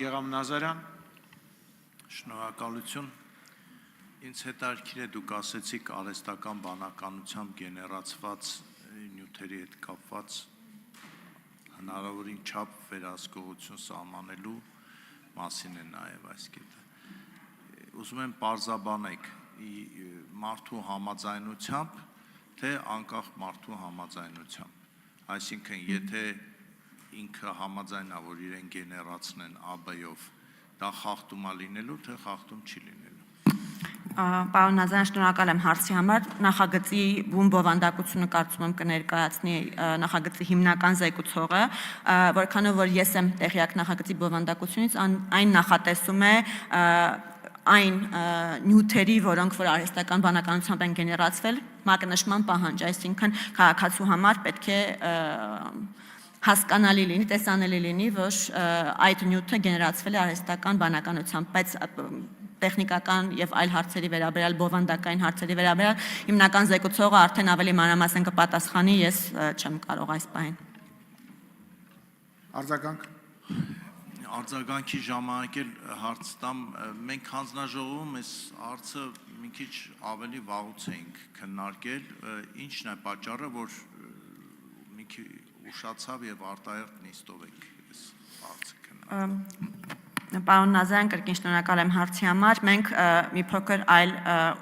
Գեգամ Նազարյան, Շնորհակալություն։ Ինձ հետաքրքիր է դուք ասեցիք արհեստական բանականությամբ գեներացված նյութերի հետ կապված հնարավորին չափ վերահսկողություն սահմանելու մասին է նաև այս կետը։ Ուզում եմ պարզաբանեք մարդու համաձայնությամբ, թե անկախ մարդու համաձայնությամբ։ Այսինքն, եթե ինքը համաձայնա, որ իրեն գեներացնեն AB-ով, դա խախտում է լինելու, թե խախտում չի լինելու։ Պարոն Նազարյան, շնորհակալ եմ հարցի համար։ Նախագծի բուն բովանդակությունը կարծում եմ կներկայացնի նախագծի հիմնական զեկուցողը, որքանով որ ես եմ տեղյակ նախագծի բովանդակությունից, այն նախատեսում է այն նյութերի, որոնք որ արհեստական բանականությամբ են գեներացվել, մակնշման պահանջ, այսինքն քաղաքացու համար պետք է հասկանալի լինի, տեսանելի լինի, որ այդ նյութը գեներացվել է արհեստական բանականությամբ, բայց տեխնիկական եւ այլ հարցերի վերաբերյալ, բովանդակային հարցերի վերաբերյալ հիմնական զեկուցողը արդեն ավելի մանրամասն կպատասխանի, ես չեմ կարող այս պահին։ Արձագանք։ Արձագանքի ժամանակ էլ հարց տամ, մենք հանձնաժողովում այս հարցը մի քիչ ավելի վաղուց էինք քննարկել, ինչն է պատճառը, որ մի քիչ ուշացավ եւ արտահերթ նիստով եք այս հարցը քննարկել։ Պարոն Նազարյան, կրկին շնորհակալ եմ հարցի համար, մենք մի փոքր այլ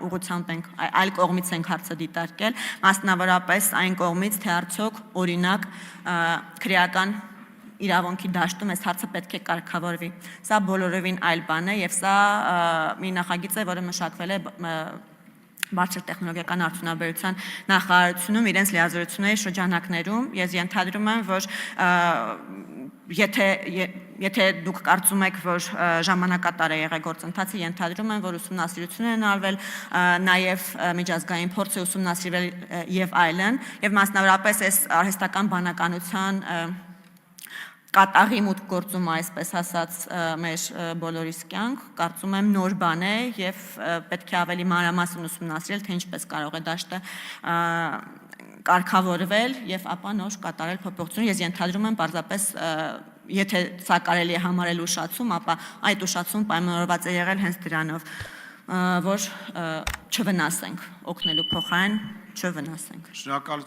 ուղղությամբ ենք, այլ կողմից ենք հարցը դիտարկել, մասնավորապես այն կողմից, թե արդյոք օրինակ քրեական իրավունքի դաշտում այս հարցը պետք է կարգավորվի։ Սա բոլորովին այլ բան է եւ սա մի նախագիծ է, որը մշակվել է բարձր տեխնոլոգիական արդյունաբերության նախարարությունում իրենց լիազորությունների շրջանակներում։ Ես ենթադրում եմ, որ եթե դուք կարծում եք, որ ժամանակատար է եղել գործընթացը, ենթադրում եմ, որ ուսումնասիրություն են արվել, նաև միջազգային փորձ է ուսումնասիրվել եւ այլն, եւ մասնավորապես այս արհեստական բանականության կատաղի մուտք գործում, այսպես ասած, մեր բոլորիս կյանք, կարծում եմ նոր բան է եւ պետք է ավելի մանրամասն ուսումնասիրել, թե ինչպես կարող է դաշտը կարգավորվել եւ ապա նոր կատարել փոփոխություն։ Ես ենթադրում եմ պարզապես եթե սա կարելի է համարել ուշացում, ապա այդ ուշացում պայմանավորված է եղել հենց դրանով, որ չվնասենք, օգնելու փոխարեն չվնասենք։ Շնորհակալություն։